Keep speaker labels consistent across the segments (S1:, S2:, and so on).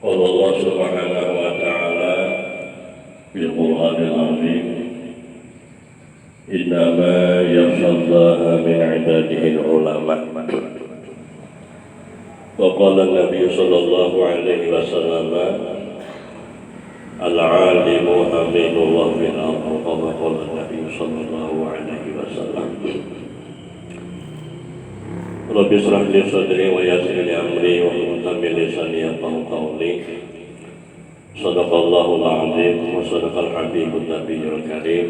S1: قال الله سبحانه وتعالى في القرآن العظيم إنما يخشى الله من عباده العلماء. وقال النبي صلى الله عليه وسلم العالم أمين الله في الأرض. كما قال النبي صلى الله عليه وسلم رب اشرح لي صدري ويسر لي أمري واحلل من لساني يفقهوا قولي. صدق الله العظيم وصدق الحبيب النبي الكريم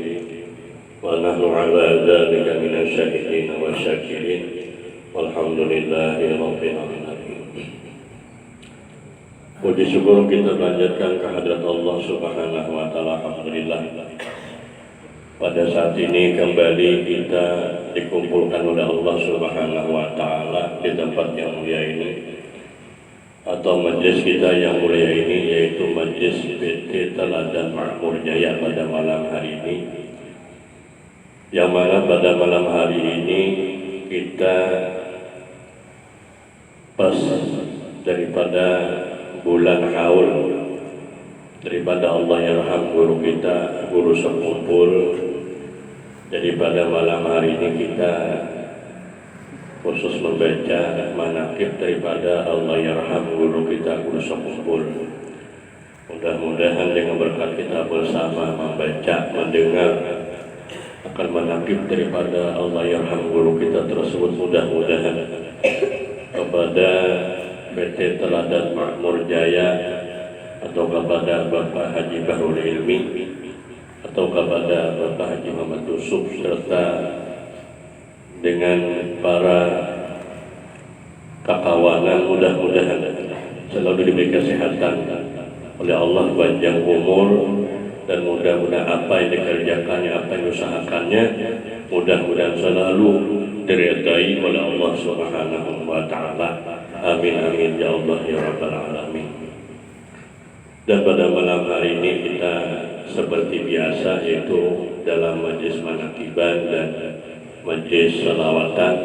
S1: ونحن على ذلك من الشاهدين والشاكرين والحمد لله رب العالمين. Puji syukur kita panjatkan kehadirat Allah Subhanahu wa taala. Alhamdulillah. Pada saat ini kembali kita dikumpulkan oleh Allah Subhanahu wa taala di tempat yang mulia ini, atau majlis kita yang mulia ini, yaitu majlis PT Teladan Makmur Jaya pada malam hari ini. Yang mana pada malam hari ini kita pas daripada bulan haul, daripada Allah yarham guru kita, guru sekumpul. Jadi pada malam hari ini kita khusus membaca manaqib daripada Allah yarham guru kita, guru sekumpul. Mudah-mudahan dengan berkat kita bersama membaca, mendengar akan manaqib daripada Allah yarham guru kita tersebut, mudah-mudahan kepada PT Teladan Makmur Jaya atau kepada Bapak Haji Bahrul Ilmi atau kepada Bapak Haji Muhammad Yusuf serta dengan para kakawanan, mudah-mudahan selalu diberi kesehatan oleh Allah, panjang umur, dan mudah-mudahan apa yang dikerjakannya, apa yang diusahakannya, mudah-mudahan selalu diridai oleh Allah Subhanahu wa taala. Amin amin ya Allah ya rabbal alamin. Dan pada malam hari ini kita seperti biasa, yaitu dalam majlis manaqiban dan majlis salawatan.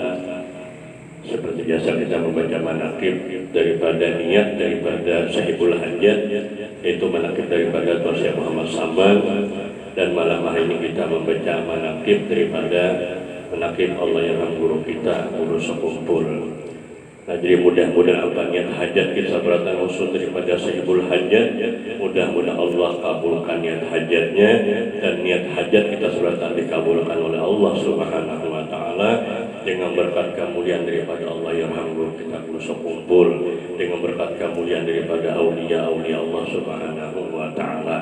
S1: Seperti biasa kita membaca manaqib daripada niat daripada Sahibul Hajat, yaitu manaqib daripada Syekh Muhammad Saman. Dan malam hari ini kita membaca manaqib daripada manaqib Allah yang guru kita, guru sekumpul. Nah, jadi mudah-mudahan apa niat hajat kita beratan usul daripada Sahibul Hajat, mudah-mudahan Allah kabulkan niat hajatnya, dan niat hajat kita beratan dikabulkan oleh Allah Subhanahu wa taala dengan berkat kemuliaan daripada Allah yang guru kita, guru sekumpul, dengan berkat kemuliaan daripada aulia-aulia Allah Subhanahu wa taala.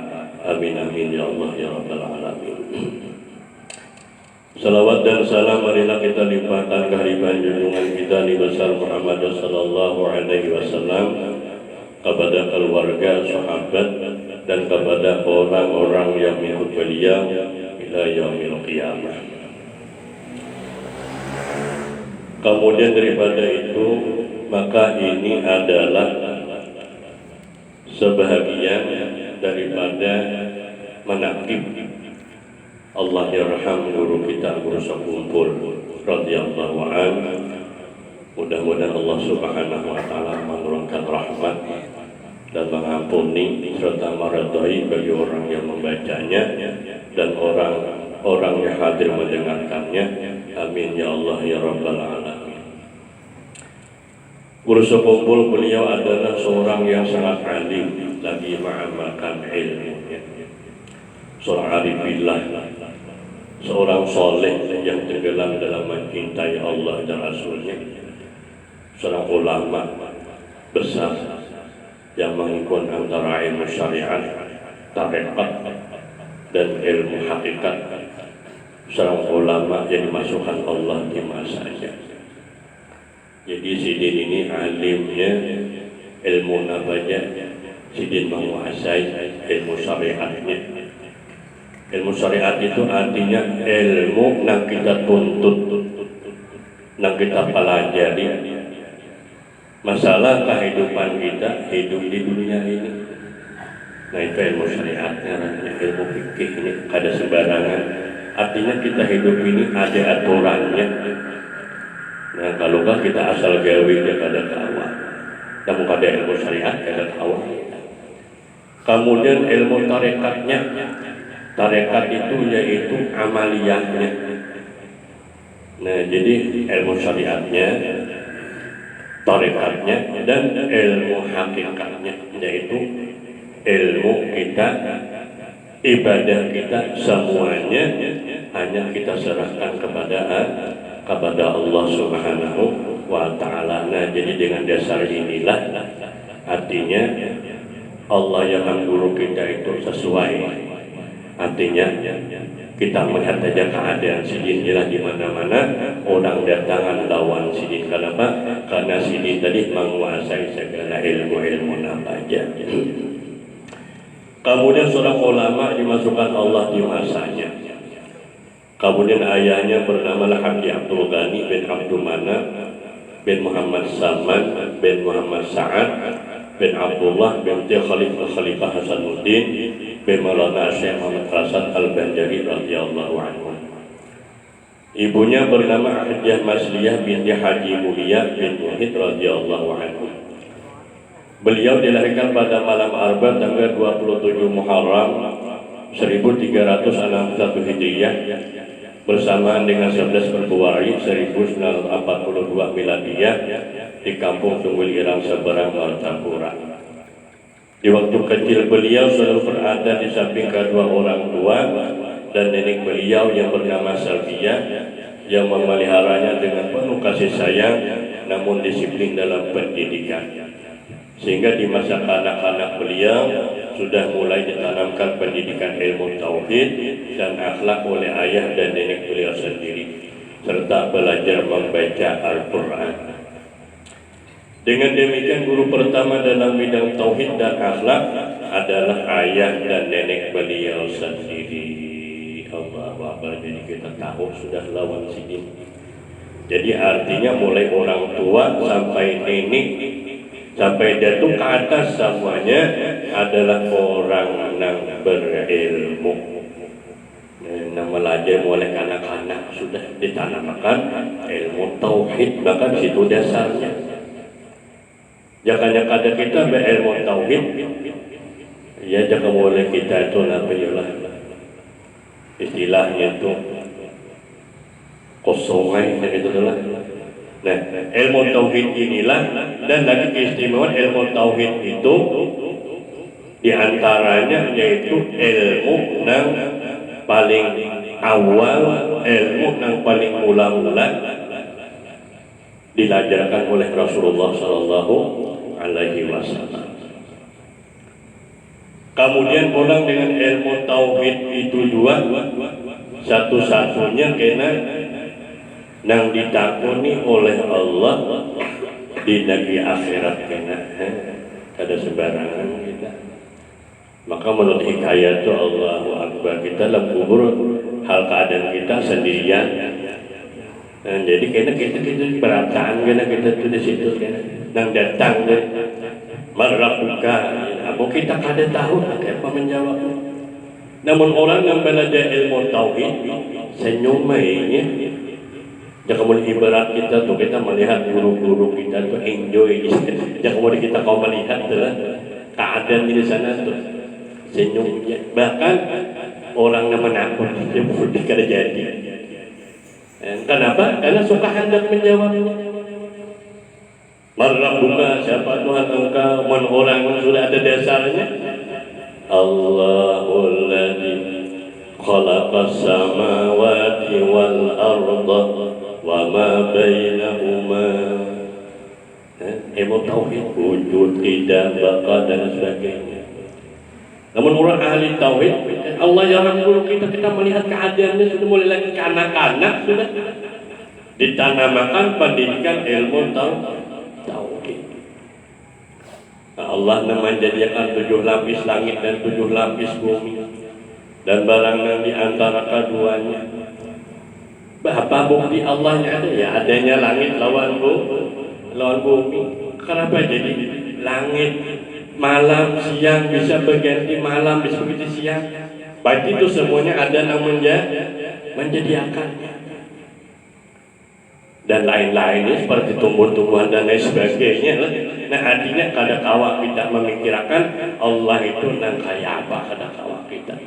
S1: Amin amin ya Allah ya rabbal alamin. Salawat dan salam marilah kita limpahkan kehadiran junjungan kita Nabi besar Muhammad sallallahu alaihi wasallam kepada keluarga, sahabat, dan kepada orang-orang yang mengikut beliau ila yaumil qiyamah. Kemudian daripada itu, maka ini adalah sebahagian daripada manaqib Allah yarham guru kita, guru sekumpul radhiyallahu anhu. Mudah-mudahan Allah Subhanahu wa taala menurunkan rahmat dan mengampuni serta meridai bagi orang yang membacanya dan orang-orang yang hadir mendengarkannya. Amin ya Allah ya rabbal alamin. Guru sekumpul beliau adalah seorang yang sangat alim, lagi mengamalkan ilmunya, seorang arifillah, seorang soleh yang tenggelam dalam mencintai Allah dan Rasulnya, seorang ulama besar yang menghubungkan antara ilmu syariat, tarekat, dan ilmu hakikat, seorang ulama yang dimasukkan Allah di masanya. Jadi Sidin ini alimnya ilmu nabanya, Sidin menguasai ilmu syariatnya. Ilmu syariat itu artinya ilmu yang kita tuntut, yang kita pelajari. Masalah kehidupan kita hidup di dunia ini. Nah itu ilmu syariatnya, ilmu fikih ini ada sembarangan. Artinya kita hidup ini ada aturannya. Nah kalau kan kita asal gawe dia pada kawan. namun ada ilmu syariat ada tahu. Kemudian ilmu tarekatnya, tarekat itu yaitu amaliyahnya. Nah, jadi ilmu syariatnya, tarekatnya, dan ilmu hakikatnya, yaitu ilmu kita, ibadah kita, semuanya hanya kita serahkan kepada Allah Subhanahu wa Ta'ala. Nah, jadi dengan dasar inilah artinya Allah yang guru kita itu sesuai. Artinya kita melihat saja keadaan sidin di mana-mana, orang datangan lawan sidin. Kenapa? Karena sidin tadi menguasai segala ilmu-ilmu apa aja. Kemudian seorang ulama dimasukkan Allah di masanya. Kemudian ayahnya bernama Habdi Abdul Ghani bin Abdul Manaf bin Muhammad Saman bin Muhammad Sa'ad bin Abdullah bin Khalifah Hasanuddin bin Maulana Syekh Muhammad Hasan Al-Banjari radhiyallahu anhu. Ibunya bernama Hajjah Masliyah binti Haji Mulia bin Muhid radhiyallahu anhu. Beliau dilahirkan pada malam Arba tanggal 27 Muharram 1361 Hijriah bersamaan dengan 11 Februari 1942 Miladiyah di kampung Tunggul Irang Seberang Martapura. Di waktu kecil beliau selalu berada di samping kedua orang tua dan nenek beliau yang bernama Salvia yang memeliharanya dengan penuh kasih sayang namun disiplin dalam pendidikan. Sehingga di masa kanak-kanak beliau sudah mulai ditanamkan pendidikan ilmu tauhid dan akhlak oleh ayah dan nenek beliau sendiri, serta belajar membaca Al-Quran. Dengan demikian guru pertama dalam bidang tauhid dan akhlak adalah ayah dan nenek beliau sendiri. Allahu Akbar. Jadi kita tahu sudah lawan sidin. Jadi artinya mulai orang tua sampai nenek sampai jatuh ke atas semuanya adalah orang yang berilmu. Nama belajar mulai anak-anak sudah ditanamkan ilmu tauhid, bahkan situ dasarnya. Jangan ada kita berilmu tauhid, ya jangan boleh kita itu nabiullah. Istilahnya itu kosongan gitu lah. Nah, ilmu tauhid inilah dan lagi keistimewaan ilmu tauhid itu diantaranya yaitu ilmu yang paling awal, ilmu yang paling mula-mula diajarkan oleh Rasulullah Sallallahu Alaihi Wasallam. Kemudian pulang dengan ilmu tauhid itu dua, satu-satunya kena yang ditakuni oleh Allah di negeri akhirat kena kada sembarangan kita. Maka menurut hikayat itu Allahu Akbar, kita dalam kubur hal keadaan kita sendirian. Nah, jadi kena kita berataan kena kita tuh di situ kena nang datang deh marabuka. Apa kita kada tahu apa menjawab. Namun orang yang belajar ilmu tauhid senyum mainnya. Jangan boleh ibarat kita tuh kita melihat guru-guru kita tuh enjoy. Jangan boleh kita kau melihat tuh keadaan di sana tuh senyumnya. Bahkan orang yang menakut dia boleh kada jadi. Kenapa? Karena suka hendak menjawab. Marabbuka, siapa Tuhan engkau? Orang yang sudah ada dasarnya. Allahul ladzi khalaqas samawati wal arda wa ma bainahuma. Ilmu tauhid wujud, tidak, baka dan sebagainya. Namun orang ahli tauhid, Allah yang guru kita melihat keadaannya sudah mulai lagi ke anak-anak sudah ditanamkan pendidikan ilmu tauhid. Nah, Allah menjadikan 7 lapis langit dan 7 lapis bumi dan barang yang di antara keduanya. Apa bukti Allahnya ada? Ya adanya langit lawan bumi. Kenapa jadi langit malam siang bisa berganti malam bisa begitu siang? Berarti itu semuanya ada yang menjadiakannya. dan lain-lainnya seperti tumbuh-tumbuhan dan lain sebagainya. Nah artinya kada kawa kita memikirkan Allah itu nang kaya apa kada kawa kita.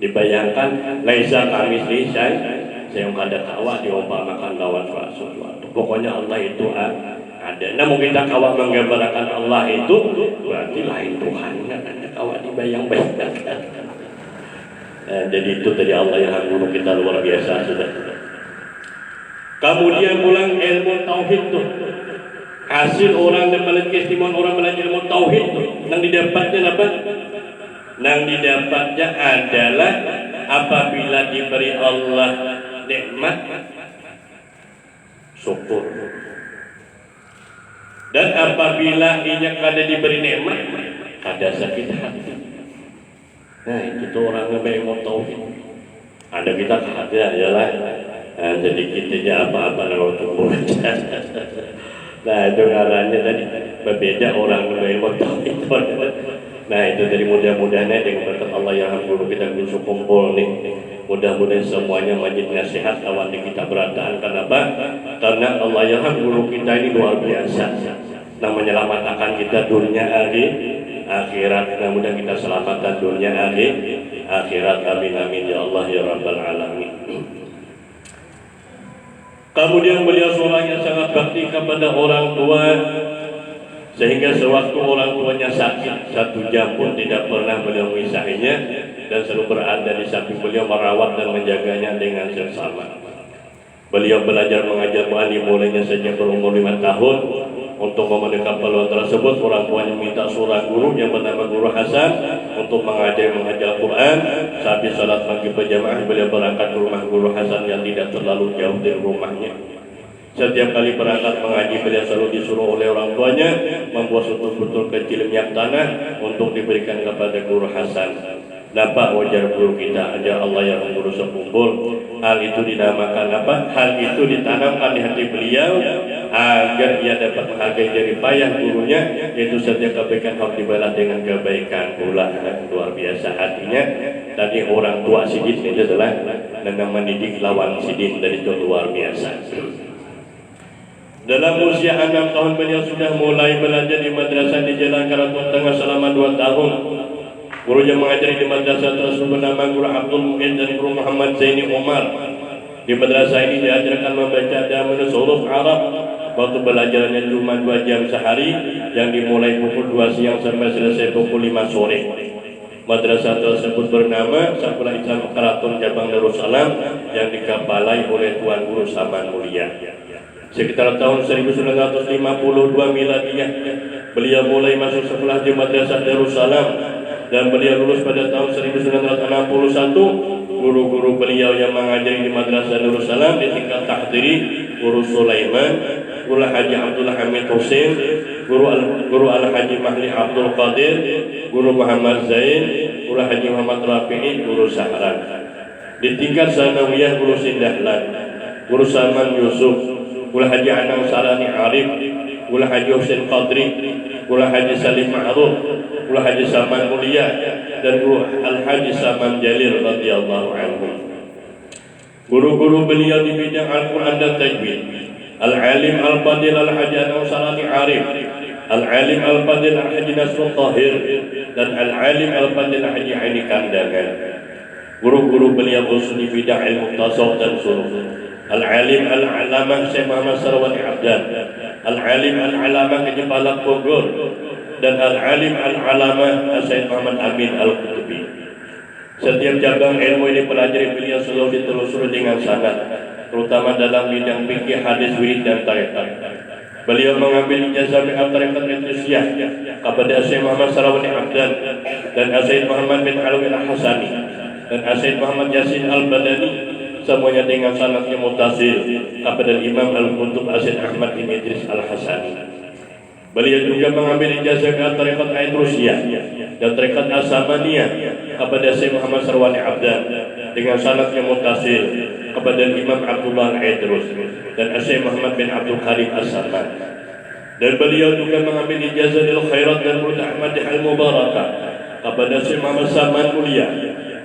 S1: Dibayangkan laisa kamitslihi saya kada kawa diumpamakan lawan sesuatu. Pokoknya Allah itu ada. Namun kita kawa menggambarkan Allah itu berarti lain Tuhan kada kawa dibayang-bayangkan. Jadi itu tadi Allah yang guru kita luar biasa sudah. Kemudian pulang ilmu tauhid tuh. Hasil orang yang memiliki istimewa orang belajar ilmu tauhid tuh. Yang didapatnya apa? Yang didapatnya adalah apabila diberi Allah nikmat syukur. Dan apabila inya kada diberi nikmat kada sakit hati. Nah itu tuh orang yang ilmu tauhid. Ada kita kada yalah. Nah, jadi kitanya apa-apa kalau tumbuh. Nah itu caranya tadi berbeda orang ilmu tauhid. Nah itu dari mudah-mudahan dengan berkat Allah yang guru kita bisa kumpul nih. Mudah-mudahan semuanya menjadi nasihat lawan kita berataan. Kenapa? Karena Allah yang guru kita ini luar biasa. Nah menyelamatkan kita dunia akhirat. Nah mudah kita selamatkan dunia akhirat. Amin amin ya Allah ya Rabbal alamin. Kemudian beliau seorang yang sangat bakti kepada orang tua, sehingga sewaktu orang tuanya sakit 1 jam pun tidak pernah beliau mengisahinya, dan selalu berada di samping beliau merawat dan menjaganya dengan seksama. Beliau belajar mengajar Quran dimulainya sejak berumur 5 tahun. Untuk memenuhi peluang tersebut, orang tuanya minta seorang guru yang bernama Guru Hasan untuk mengajar Quran. Sehabis salat maghrib berjamaah, beliau berangkat ke rumah Guru Hasan yang tidak terlalu jauh dari rumahnya. Setiap kali berangkat mengaji, beliau selalu disuruh oleh orang tuanya membuat betul-betul kecil minyak tanah untuk diberikan kepada Guru Hasan. Dapat wajar guru kita aja Allah yang mengurus sekumpul. Hal itu dinamakan apa? Hal itu ditanamkan di hati beliau agar ia dapat menghargai jerih payah gurunya, yaitu setiap kebaikan harus dibalas dengan kebaikan pula. Luar biasa hatinya. Tadi orang tua sidin itu adalah dengan mendidik lawan sidin, dan itu luar biasa. Dalam usia 6 tahun beliau sudah mulai belajar di madrasah di Jalan Karaton Tengah selama 2 tahun. Guru yang mengajari di madrasah tersebut bernama Guru Abdul Mu'in dan Guru Muhammad Zaini Umar. Di madrasah ini diajarkan membaca dan menulis huruf Arab. Waktu belajarnya cuma 2 jam sehari, yang dimulai pukul 2 siang sampai selesai pukul 5 sore. Madrasah tersebut bernama Sekolah Islam Karaton Cabang Darussalam yang dikepalai oleh Tuan Guru Saman Mulia. Sekitar tahun 1952 Miladiyah, beliau mulai masuk sekolah di Madrasah Darussalam. Dan beliau lulus pada tahun 1961. Guru-guru beliau yang mengajari di Madrasah Darussalam di tingkat tahdiri, Guru Sulaiman, Guru Haji Abdul Hamid Husin, Guru Al-Haji Mahli Abdul Qadir, Guru Muhammad Zain, Guru Haji Muhammad Rafi'i, Guru Sahran. Di tingkat sanawiyah, Guru Sindahlan, Guru Salman Yusuf, Guru Haji Anang Sarani Arif, Guru Haji Husin Qadri, Guru Haji Salim Ma'ruf, Guru Haji Saman Mulia, dan Guru Al-Haji Saman Jalil radhiyallahu anhu. Guru-guru beliau di bidang Al-Quran dan Tajwid: Al-Alim Al-Fadil Al-Haji Anang Sarani Arif, Al-Alim Al-Fadil Al-Haji Nasrul Tahir, dan Al-Alim Al-Fadil Al-Haji Aini Kandangan. Guru-guru beliau khusus di bidang ilmu tasawuf dan suluk: Al-Alim Al-Alamah Syekh Muhammad Sarawati Abdan, Al-Alim Al-Alamah Kejepalak Bogor, dan Al-Alim Al-Alamah Syekh Muhammad Amin Al-Qutubi. Setiap cabang ilmu ini pelajari beliau selalu ditelusuri dengan sanad, terutama dalam bidang fikih, hadis, wirid, dan tarekat. Beliau mengambil ijazah mi'at tarekat Indonesia kepada Syekh Muhammad Sarawati Abdan dan Syekh Muhammad bin Alwi Al-Hasani dan Syekh Muhammad Yasin Al-Badani, semuanya dengan sanadnya mutasil kepada Imam Al-Qutub Syekh Ahmad bin Idris Al-Hasani. Beliau juga mengambil ijazah ke tarekat Aidrusiyah dan tarekat As-Samaniyah kepada Syekh Muhammad Sarwani Abdan dengan sanadnya mutasil kepada Imam Abdullah Al-Aidrus dan Syekh Muhammad bin Abdul Karim As-Saman. Dan beliau juga mengambil ijazah lil khairat dan Murid Ahmad Al-Mubarakah kepada Syekh Muhammad Saman Mulia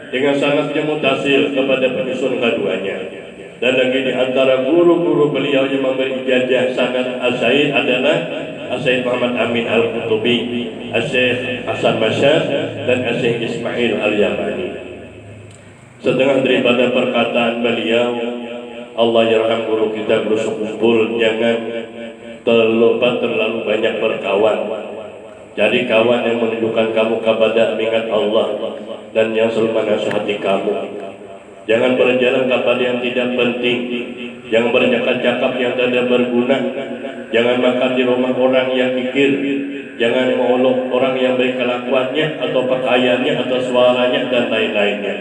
S1: dengan sanadnya mutasil kepada penyusun keduanya. Dan lagi di antara guru-guru beliau yang memberi ijazah sanad As-Said adalah As-Said Muhammad Amin Al-Qutubi, As-Syekh Hasan Masyar, dan As-Syekh Ismail Al-Yamani. Setengah daripada perkataan beliau, Allah yarham guru kita Guru Sekumpul, jangan terlalu banyak berkawan. Jadi kawan yang menunjukkan kamu kepada mengingat Allah dan yang selalu menasihati kamu. Jangan berjalan kepada yang tidak penting. Jangan bercakap-cakap yang tidak berguna. Jangan makan di rumah orang yang kikir. Jangan mengolok orang yang baik kelakuannya atau pakaiannya atau suaranya dan lain-lainnya.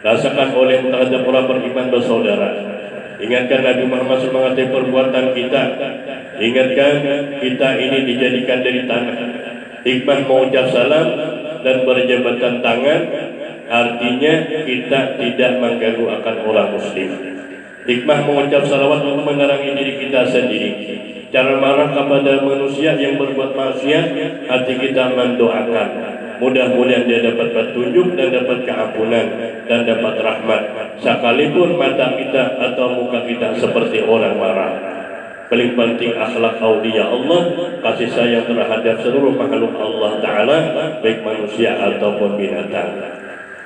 S1: Rasakan oleh terhadap orang beriman bersaudara. Ingatkan Nabi Muhammad SAW mengatai perbuatan kita. Ingatkan kita ini dijadikan dari tanah. Hikmah mengucap salam dan berjabatan tangan, artinya kita tidak mengganggu akan orang muslim. Hikmah mengucap salawat untuk menerangi diri kita sendiri. Cara marah kepada manusia yang berbuat maksiat, hati kita mendoakan. Mudah-mudahan dia dapat petunjuk dan dapat keampunan dan dapat rahmat. Sekalipun mata kita atau muka kita seperti orang marah. Paling penting akhlak aulia Allah, kasih sayang terhadap seluruh makhluk Allah Ta'ala, baik manusia ataupun binatang.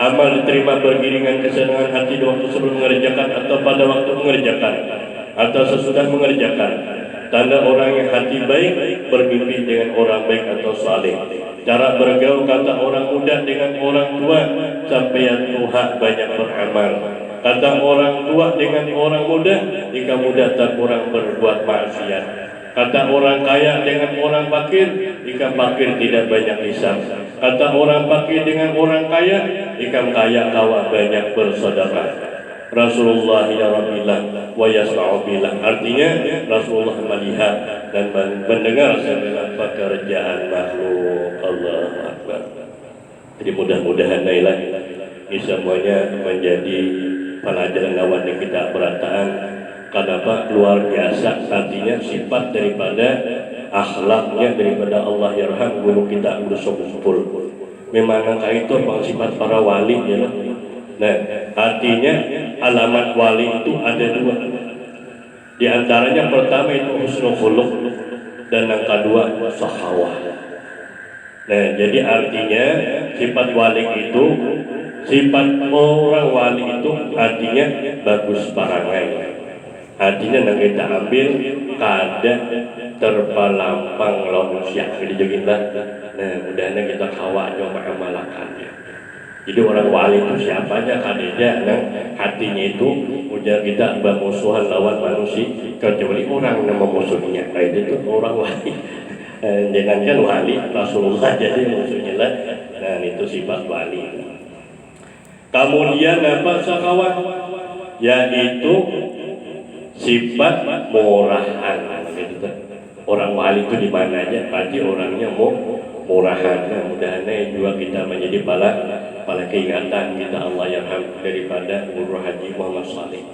S1: Amal diterima beriringan kesenangan hati di waktu sebelum mengerjakan atau pada waktu mengerjakan atau sesudah mengerjakan. Tanda orang yang hati baik bermimpi dengan orang baik atau saleh. Cara bergaul kata orang muda dengan orang tua, sampai yang tua banyak beramal. Kata orang tua dengan orang muda, jika muda tak kurang berbuat maksiat. Kata orang kaya dengan orang fakir, jika fakir tidak banyak hisab. Kata orang fakir dengan orang kaya, jika kaya kawa banyak bersedekah. Rasulullah bilang wa yasma'u bilang, artinya Rasulullah melihat dan mendengar segala pekerjaan makhluk. Allahu Akbar. Jadi mudah-mudahan ini semuanya menjadi pelajaran lawan yang kita berataan. Kenapa luar biasa artinya sifat daripada akhlaknya daripada Allah yarham guru kita Guru Sekumpul. Memang itu sifat para wali ya. Nah, artinya alamat wali itu ada dua. Di antaranya pertama itu husnul khuluq dan yang kedua sahawah. Nah, jadi artinya sifat wali itu, sifat orang wali itu artinya bagus parangai. Artinya yang kita ambil kada terpalampang manusia dijadilah. Nah, mudah-mudahan kita kawak nyoba amalakannya. Jadi orang wali itu siapanya kadenya yang hatinya itu ujar kita bermusuhan lawan manusia kecuali orang yang memusuhinya. Nah, itu orang wali. Jangankan wali Rasulullah jadi musuhnya lah. Nah, itu sifat wali. Kemudian apa sakawan? Yaitu sifat murahan. Orang wali itu di mana aja pasti orangnya murahan. Nah, mudah-mudahan juga kita menjadi pala keingatan kita Allah yarham daripada Guru Haji Muhammad Saleh.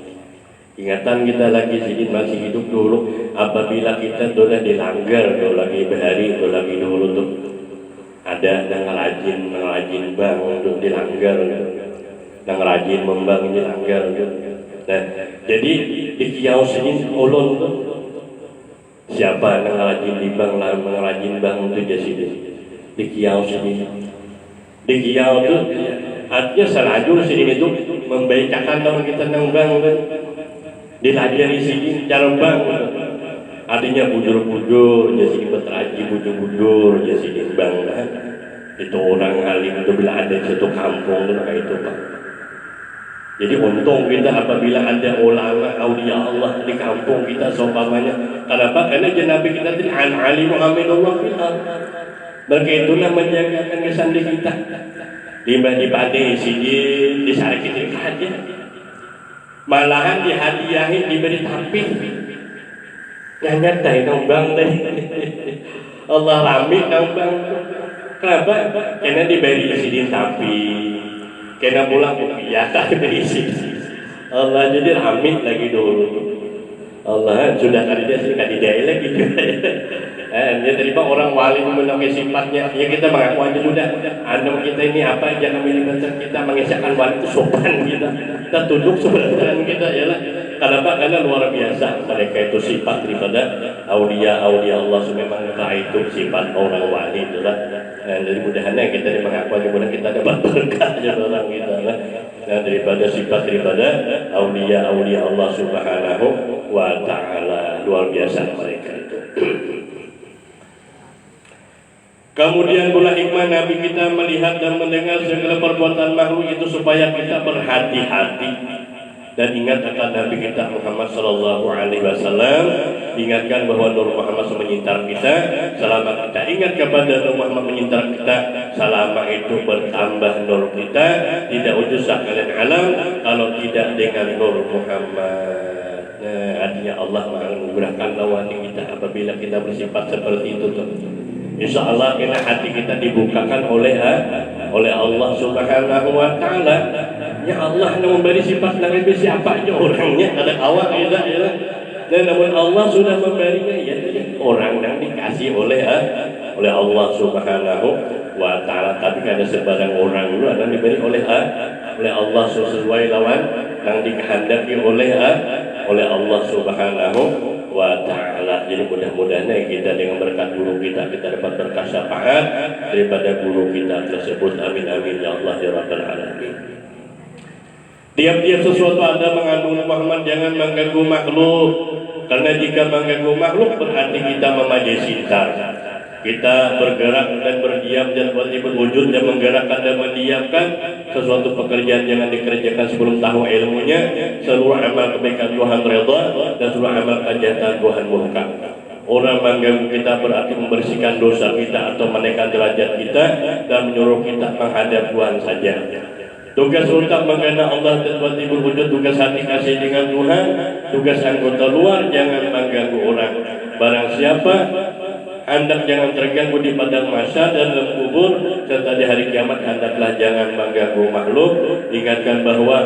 S1: Ingatan kita lagi sedih masih hidup dulu, apabila kita sudah dilanggar, lagi berhari, lagi dulu tuh ada yang ngerajin bang untuk dilanggar, yang rajin membang dilanggar. Nah, jadi di kios ini ulun tuh siapa yang ngerajin di bank lah, ngerajin bang untuk jadi di kios ini. Di kiau itu artinya selajur sini itu membacakan dalam kita nembang kan dilajari sini cara bang artinya bujur-bujur jadi berteraji bujur-bujur jadi bang kan itu orang alim itu bila ada satu kampung itu kayak itu Pak. Jadi untung kita apabila ada ulama aulia Allah di kampung kita seumpamanya. Kenapa? Karena Nabi kita itu alimu aminullah fillah. Begitulah menjagakan kesan di kita. Dibanding sini disarikin aja. Malahan dihadiahin diberi tampil. Nyanyat dari nombang deh. Allah rami nombang. Kenapa? Karena diberi sini tampil. Karena pulang rupiah tak diberi sini. Allah jadi rami lagi dulu. Allah sudah tadi dia sekali lagi. Dia terima orang wali memiliki sifatnya. Ya kita mengaku aja sudah. Anda kita ini apa? Jangan melibatkan kita mengisahkan wali itu sopan kita. Kita tunduk sebenarnya kita ya lah. Kenapa? Karena luar biasa mereka itu sifat daripada aulia Allah. Memang itu sifat orang wali itulah. Dan dari mudahannya kita mengaku kemudian kita dapat berkah dari orang kita lah. Nah, daripada sifat daripada aulia Allah Subhanahu wa Ta'ala, luar biasa mereka itu. Kemudian pula hikmah Nabi kita melihat dan mendengar segala perbuatan makhluk itu supaya kita berhati-hati dan ingat akan Nabi kita Muhammad Sallallahu Alaihi Wasallam. Ingatkan bahwa Nur Muhammad menyintar kita. Selama kita ingat kepada Nur Muhammad menyintar kita, selama itu bertambah nur kita. Tidak usah kalian alam kalau tidak dengan Nur Muhammad. Nah, artinya Allah menganugerahkan lawan kita apabila kita bersifat seperti itu tuh. Insya Allah hati kita dibukakan oleh Allah Subhanahu wa Ta'ala. Ya Allah yang memberi sifat Nabi siapa aja orangnya ada awak ya. Dan namun Allah sudah memberinya ya orang yang dikasih oleh Allah Subhanahu wa Ta'ala. Tapi ada sebarang orang dulu ada diberi oleh Allah sesuai lawan yang dikehendaki oleh Allah Subhanahu wa Ta'ala. Jadi mudah-mudahan kita dengan berkat guru kita dapat berkah syafaat daripada guru kita tersebut. Amin amin ya Allah ya Rabbal Alamin. Tiap-tiap sesuatu ada mengandung Muhammad, jangan mengganggu makhluk. Karena jika mengganggu makhluk berarti kita memajai sintar. Kita bergerak dan berdiam dan berwujud dan menggerakkan dan mendiamkan sesuatu pekerjaan jangan dikerjakan sebelum tahu ilmunya. Seluruh amal kebaikan Tuhan redha dan seluruh amal kejahatan Tuhan murka. Orang mengganggu kita berarti membersihkan dosa kita atau menaikkan derajat kita dan menyuruh kita menghadap Tuhan saja. Tugas untuk mengenal Allah dan berwujud, tugas hati kasih dengan Tuhan, tugas anggota luar jangan mengganggu orang. Barang siapa hendak jangan terganggu di padang mahsyar dan dalam kubur serta di hari kiamat, hendaklah jangan mengganggu makhluk. Ingatkan bahwa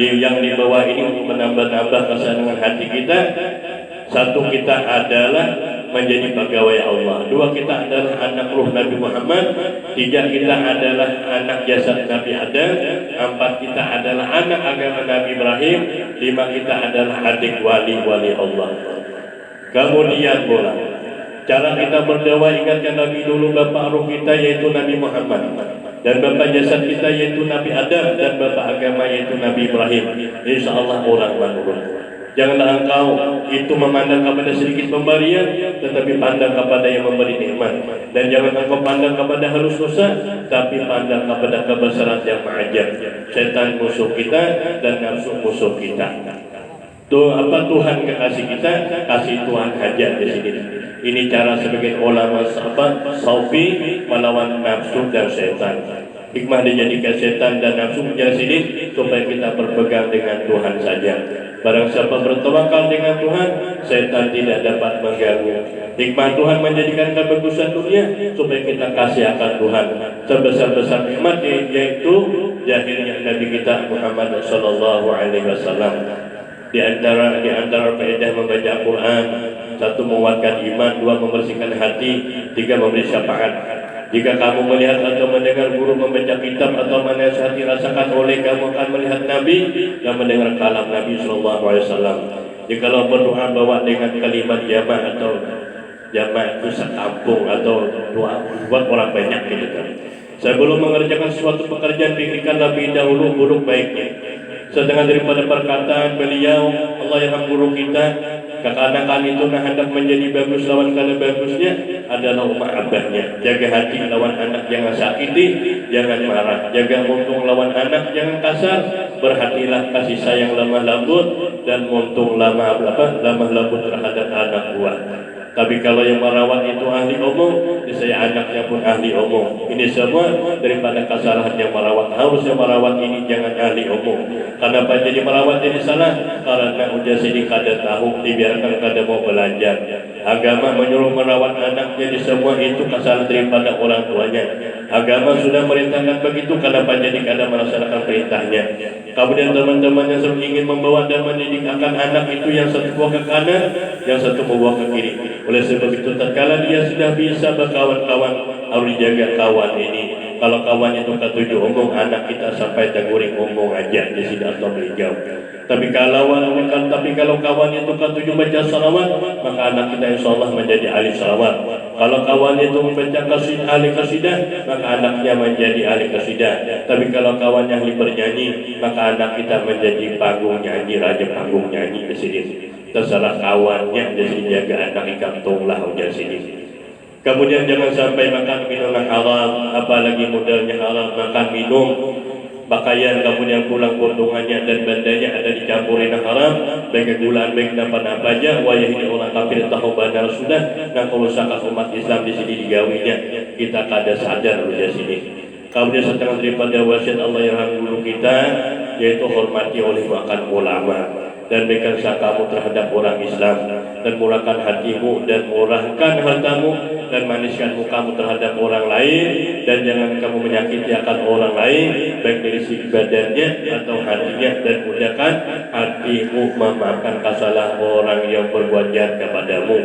S1: yang di bawah ini untuk menambah-nambah kesenangan hati kita. Satu, kita adalah menjadi pegawai Allah. Dua, kita adalah anak ruh Nabi Muhammad. Tiga, kita adalah anak jasad Nabi Adam. Empat, kita adalah anak agama Nabi Ibrahim. Lima, kita adalah adik wali-wali Allah. Kemudian pula cara kita berdakwah, ingatkan Nabi dulu bapak ruh kita yaitu Nabi Muhammad, dan bapak jasad kita yaitu Nabi Adam, dan bapak agama yaitu Nabi Ibrahim. Insya Allah orang menurut. Janganlah engkau itu memandang kepada sedikit pemberian, tetapi pandang kepada yang memberi nikmat. Dan jangan engkau pandang kepada halus dosa, tapi pandang kepada kebesaran yang ma'ajab. Setan musuh kita dan nafsu musuh kita. Tuhan kekasih kita, kasih Tuhan aja di sini. Ini cara sebagian ulama sahabat Saufi melawan nafsu dan setan. Hikmah dijadikan setan dan nafsu menjadi sini supaya kita berpegang dengan Tuhan saja. Barang siapa bertawakal dengan Tuhan, setan tidak dapat mengganggu. Hikmah Tuhan menjadikan kebagusan dunia supaya kita kasih akan Tuhan. Sebesar-besar nikmat yaitu lahirnya Nabi kita Muhammad sallallahu alaihi wasallam. Di antara faedah membaca Al-Quran, satu, menguatkan iman, dua, membersihkan hati, tiga, memberi syafaat. Jika kamu melihat atau mendengar guru membaca kitab atau menasihati, rasakan oleh kamu akan melihat Nabi dan mendengar kalam Nabi Sallallahu Alaihi Wasallam. Jikalau berdoa bawa dengan kalimat jamaah atau jamaah itu sekampung atau doa buat orang banyak gitu kan. Sebelum mengerjakan suatu pekerjaan, pikirkan lebih dahulu buruk baiknya. Setengah daripada perkataan beliau, Allah yang guru kita, kekanakan itu hendak menjadi bagus lawan kana bagusnya adalah mahabbahnya. Jaga hati lawan anak jangan sakiti, jangan marah. Jaga muntung lawan anak jangan kasar. Berhatilah kasih sayang lemah lembut dan muntung lemah lembut terhadap anak buah. Tapi kalau yang merawat itu ahli omong, saya anaknya pun ahli omong. Ini semua daripada kesalahan yang merawat. Harusnya merawat ini jangan ahli omong. Kenapa jadi merawat jadi salah? Karena udah sini kada tahu, dibiarkan kada mau belajar. Agama menyuruh merawat anak, jadi semua itu kesalahan daripada orang tuanya. Agama sudah merintahkan begitu, kenapa jadi kada melaksanakan perintahnya? Kemudian teman-teman yang ingin membawa dan mendidik akan anak itu, yang satu bawa ke kanan, yang satu membawa ke kiri. Oleh sebab itu tatkala dia sudah bisa berkawan-kawan, harus dijaga kawan ini. Kalau kawannya itu ketujuh omong, anak kita sampai teguring omong aja di sini atau beliau. Tapi kalau kawannya itu ketujuh baca salawat, maka anak kita insya Allah menjadi ahli salawat. Kalau kawannya itu membaca ahli qasidah, maka anaknya menjadi ahli qasidah. Tapi kalau kawannya ahli bernyanyi, maka anak kita menjadi panggung nyanyi, raja panggung nyanyi di sini. Terserah kawannya, jadi jaga anak ikan tunglah ujar sini. Kemudian jangan sampai makan minum haram, apalagi modalnya haram, makan minum, pakaian kemudian pulang keuntungannya dan bandanya ada dicampurin haram, baik gulaan baik dapat apa aja. Wayah ini orang kafir tahu benar sudah. Nah kalau sakat umat Islam di sini digawinya, kita kada sadar di sini. Kemudian setengah daripada wasiat Allah yang guru kita, yaitu hormati oleh makan ulama dan berikan kamu terhadap orang Islam, dan murahkan hatimu dan murahkan hartamu dan maniskan mukamu terhadap orang lain, dan jangan kamu menyakiti akan orang lain baik dari segi badannya atau hatinya, dan mudahkan hatimu memaafkan kesalahan orang yang berbuat jahat kepadamu.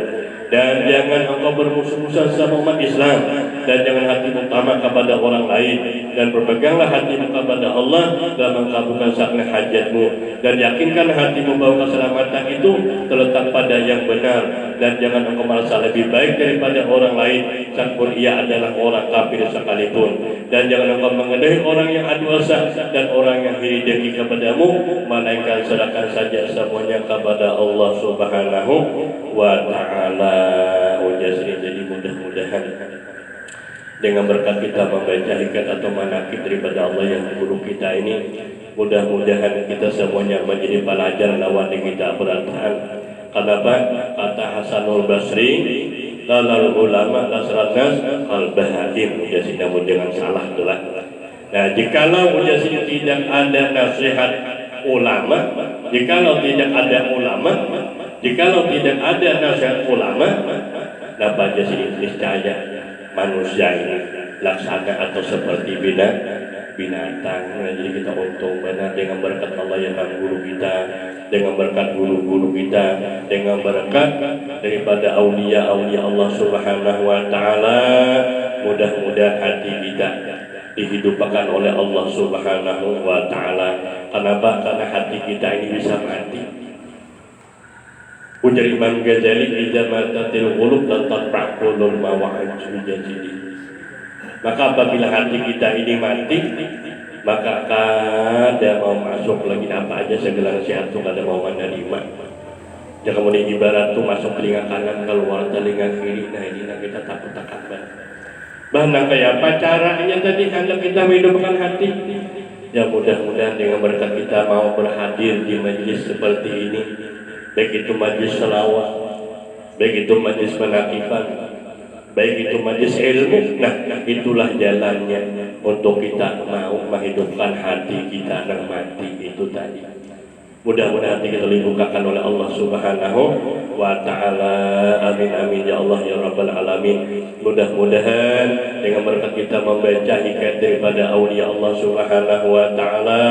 S1: Dan jangan engkau bermusuh-musuh sama umat Islam, dan jangan hatimu tamak kepada orang lain, dan berpeganglah hatimu kepada Allah dalam mengabulkan segala hajatmu, dan yakinkan hatimu bahwa keselamatan itu terletak pada yang benar, dan jangan engkau merasa lebih baik daripada orang lain sekalipun ia adalah orang kafir sekalipun, dan jangan engkau mengenai orang yang aduasa dan orang yang iri dengki kepadamu, melainkan serahkan saja semuanya kepada Allah Subhanahu wa ta'ala. Jadi mudah-mudahan dengan berkat kita membaca hikmat atau manaqib daripada Allah yang guru kita ini, mudah-mudahan kita semuanya menjadi pelajar lawan kita berantakan. Kenapa? Kata Hasanul Basri, lalal ulama lasranas al-bahadim. Jadi namun jangan salah itulah. Nah, jikalau jadi tidak ada nasihat ulama, jikalau tidak ada ulama, jikalau tidak ada nasihat ulama, dapat jadi niscaya manusia ini laksana atau seperti binatang. Nah, jadi kita untung benar dengan berkat Allah yang guru kita, dengan berkat guru-guru kita, dengan berkat daripada aulia Allah Subhanahu wa ta'ala. Mudah-mudahan hati kita dihidupkan oleh Allah Subhanahu wa ta'ala. Kenapa? Karena hati kita ini bisa mati. Ujar Imam Ghazali, idza matatil qulub lan tatfa'ul mawa'ij jadi. Maka apabila hati kita ini mati, maka kada mau masuk lagi apa aja segala nasihat itu kada mau menerima. Jangan kemudian ibarat tuh masuk telinga kanan keluar telinga kiri. Nah ini kita takut-takut banget. Bahkan kayak apa caranya tadi hendak kita menghidupkan hati? Ya mudah-mudahan dengan berkat kita mau berhadir di majelis seperti ini, baik itu majelis selawat, baik itu majelis penakiban, baik itu majelis ilmu. Nah itulah jalannya untuk kita mau menghidupkan hati kita yang mati itu tadi. Mudah-mudahan kita dibukakan oleh Allah Subhanahu wa ta'ala. Amin amin ya Allah ya Rabbal alamin. Mudah-mudahan dengan berkat kita membaca hikayat daripada aulia Allah Subhanahu wa ta'ala,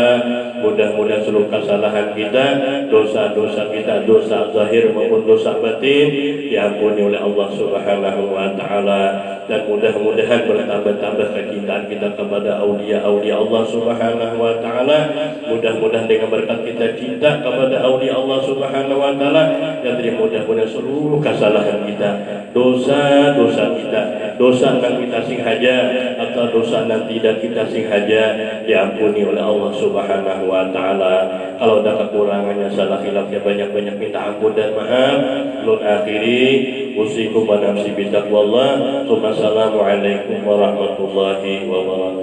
S1: mudah-mudahan seluruh kesalahan kita, dosa-dosa kita, dosa zahir maupun dosa batin diampuni oleh Allah Subhanahu wa ta'ala. Dan mudah-mudahan bertambah-tambah kecintaan kita kepada aulia Allah Subhanahu wa ta'ala. Mudah-mudahan dengan berkat kita cinta kepada aulia Allah Subhanahu wa ta'ala, jadi mudah-mudahan seluruh kesalahan kita, dosa-dosa kita, dosa yang kita singhaja atau dosa yang tidak kita singhaja diampuni oleh Allah Subhanahu wa ta'ala. Kalau ada kekurangannya, salah khilafnya, banyak-banyak minta ampun dan maaf. Lun akhiri usikum wa nafsi bitaqwallah. Assalamualaikum warahmatullahi wabarakatuh.